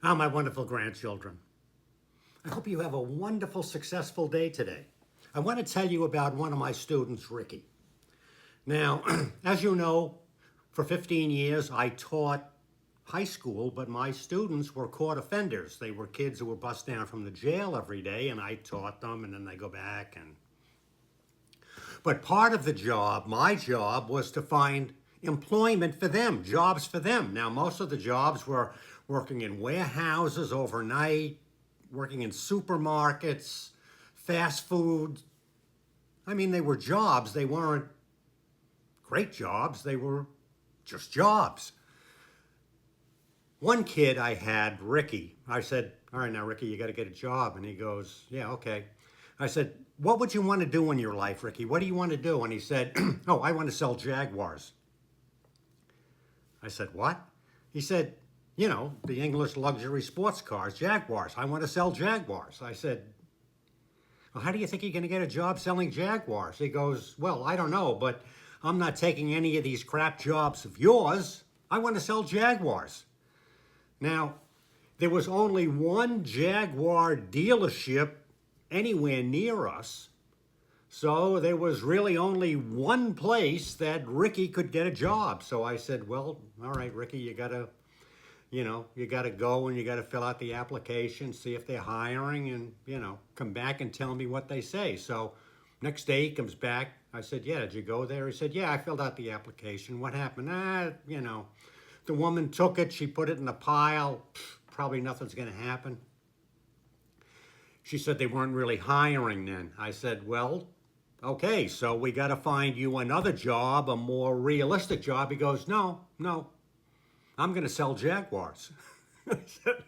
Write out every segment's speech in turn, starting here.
My wonderful grandchildren. I hope you have a wonderful, successful day today. I want to tell you about one of my students, Ricky. Now, as you know, for 15 years I taught high school, but my students were court offenders. They were kids who were bussed down from the jail every day, and I taught them, and then they go back. But part of the job, my job, was to find employment for them, jobs for them. Now, most of the jobs were working in warehouses overnight, working in supermarkets, fast food. I mean, they were jobs. They weren't great jobs. They were just jobs. One kid I had, Ricky, I said, all right, now, Ricky, you got to get a job. And he goes, yeah, okay. I said, what would you want to do in your life, Ricky? What do you want to do? And he said, oh, I want to sell Jaguars. I said, what? He said, you know, the English luxury sports cars, Jaguars. I want to sell Jaguars. I said, well, how do you think you're going to get a job selling Jaguars? He goes, well, I don't know, but I'm not taking any of these crap jobs of yours. I want to sell Jaguars. Now, there was only one Jaguar dealership anywhere near us, so there was really only one place that Ricky could get a job. So I said, well, all right, Ricky, you gotta go and you gotta fill out the application, see if they're hiring, and, come back and tell me what they say. So next day he comes back. I said, yeah, did you go there? He said, yeah, I filled out the application. What happened? The woman took it, she put it in a pile. Probably nothing's gonna happen. She said they weren't really hiring then. I said, well, okay, so we got to find you another job, a more realistic job. He goes, no, I'm going to sell Jaguars. I said,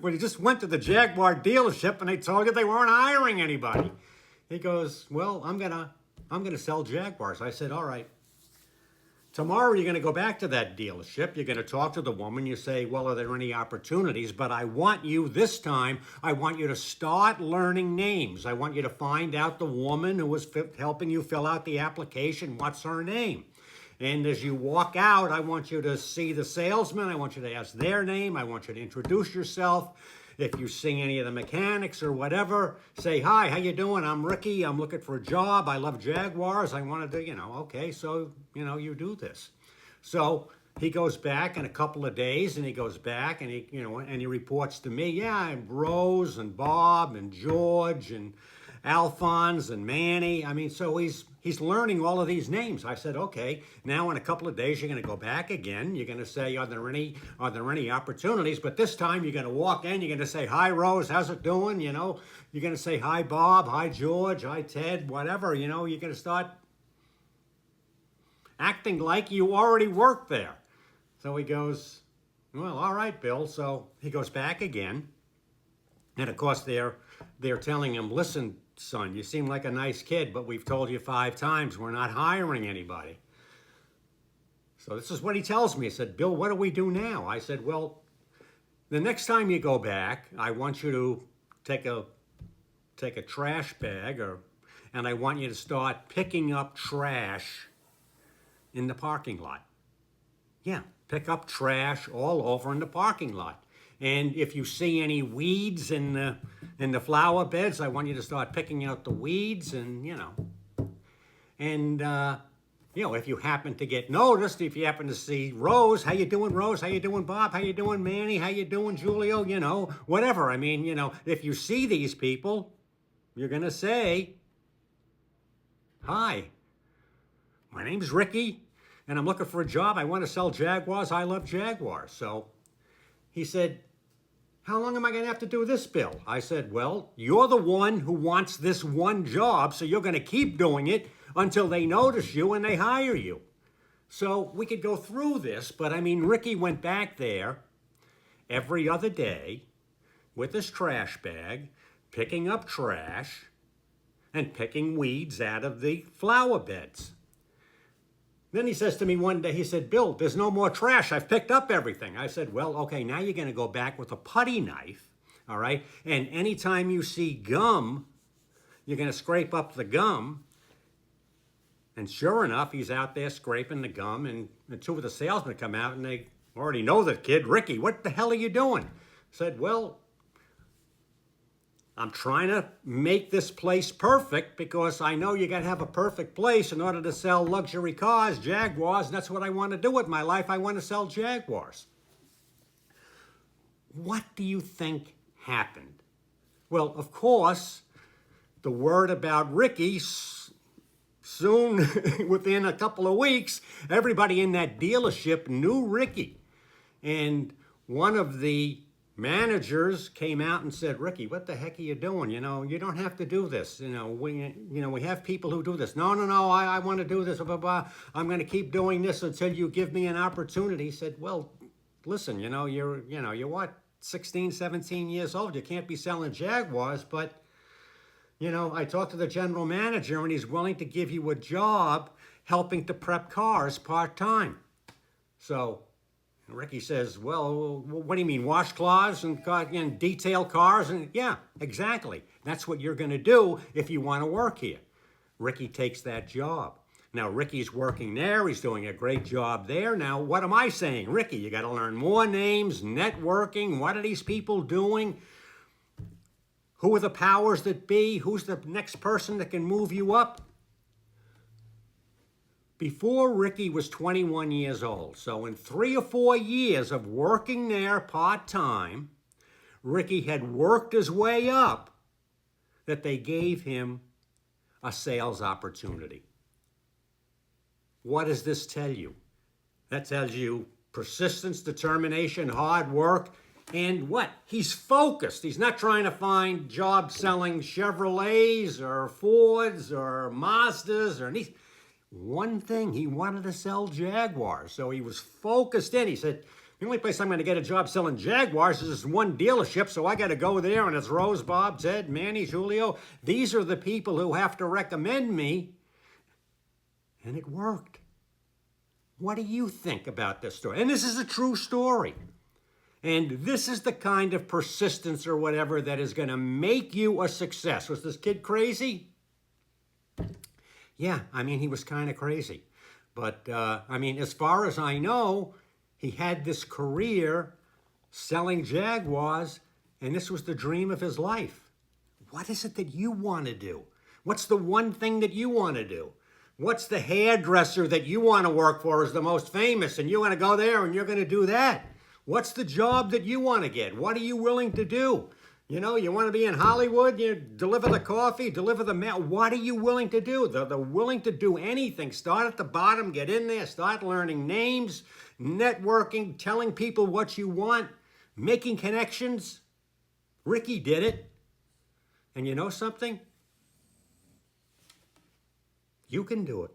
well, you just went to the Jaguar dealership and they told you they weren't hiring anybody. He goes, well, I'm going to sell Jaguars. I said, all right. Tomorrow you're going to go back to that dealership. You're going to talk to the woman. You say, well, are there any opportunities? But I want you this time, I want you to start learning names. I want you to find out the woman who was helping you fill out the application. What's her name? And as you walk out, I want you to see the salesman. I want you to ask their name. I want you to introduce yourself. If you see any of the mechanics or whatever, say, hi, how you doing? I'm Ricky. I'm looking for a job. I love Jaguars. I wanted to, okay, so, you do this. So he goes back in a couple of days, and he goes back and he reports to me, yeah, and Rose and Bob and George and Alphonse and Manny. I mean, so he's learning all of these names. I said, okay, now in a couple of days you're going to go back again. You're going to say, are there any opportunities? But this time you're going to walk in. You're going to say, hi, Rose, how's it doing? You're going to say, hi, Bob, hi, George, hi, Ted, whatever. You're going to start acting like you already worked there. So he goes, well, all right, Bill. So he goes back again, and of course they're telling him, listen, son, you seem like a nice kid, but we've told you 5 times we're not hiring anybody. So this is what he tells me. He said, Bill, what do we do now? I said, well, the next time you go back, I want you to take a trash bag, and I want you to start picking up trash in the parking lot. Yeah, pick up trash all over in the parking lot. And if you see any weeds in the flower beds, I want you to start picking out the weeds, and if you happen to get noticed, if you happen to see Rose, how you doing, Rose? How you doing, Bob? How you doing, Manny? How you doing, Julio? Whatever. I mean, if you see these people, you're gonna say, hi, my name's Ricky, and I'm looking for a job. I want to sell Jaguars. I love Jaguars. So he said, how long am I going to have to do this, Bill? I said, well, you're the one who wants this one job, so you're going to keep doing it until they notice you and they hire you. So we could go through this, but I mean, Ricky went back there every other day with his trash bag, picking up trash and picking weeds out of the flower beds. Then he says to me one day, he said, Bill, there's no more trash. I've picked up everything. I said, well, okay, now you're going to go back with a putty knife, all right? And anytime you see gum, you're going to scrape up the gum. And sure enough, he's out there scraping the gum, and 2 of the salesmen come out, and they already know the kid. Ricky, what the hell are you doing? Said, well, I'm trying to make this place perfect because I know you got to have a perfect place in order to sell luxury cars, Jaguars, and that's what I want to do with my life. I want to sell Jaguars. What do you think happened? Well, of course, the word about Ricky, soon, within a couple of weeks, everybody in that dealership knew Ricky. And one of the managers came out and said, Ricky, what the heck are you doing? You know, you don't have to do this. We have people who do this. No, I want to do this. Blah, blah, blah. I'm going to keep doing this until you give me an opportunity. He said, well, listen, you're what, 16, 17 years old. You can't be selling Jaguars, but, I talked to the general manager and he's willing to give you a job helping to prep cars part-time. So Ricky says, well, what do you mean, wash cars and detail cars? And yeah, exactly. That's what you're going to do if you want to work here. Ricky takes that job. Now, Ricky's working there. He's doing a great job there. Now, what am I saying? Ricky, you got to learn more names, networking. What are these people doing? Who are the powers that be? Who's the next person that can move you up? Before Ricky was 21 years old, so in 3 or 4 years of working there part-time, Ricky had worked his way up that they gave him a sales opportunity. What does this tell you? That tells you persistence, determination, hard work, and what? He's focused. He's not trying to find jobs selling Chevrolets or Fords or Mazdas or anything. One thing, he wanted to sell Jaguars, so he was focused in. He said, the only place I'm going to get a job selling Jaguars is this one dealership, so I got to go there, and it's Rose, Bob, Ted, Manny, Julio. These are the people who have to recommend me, and it worked. What do you think about this story? And this is a true story. And this is the kind of persistence or whatever that is going to make you a success. Was this kid crazy? Yeah, he was kind of crazy. But, as far as I know, he had this career selling Jaguars, and this was the dream of his life. What is it that you want to do? What's the one thing that you want to do? What's the hairdresser that you want to work for is the most famous, and you want to go there and you're going to do that? What's the job that you want to get? What are you willing to do? You want to be in Hollywood, you deliver the coffee, deliver the mail. What are you willing to do? They're willing to do anything. Start at the bottom, get in there, start learning names, networking, telling people what you want, making connections. Ricky did it. And you know something? You can do it.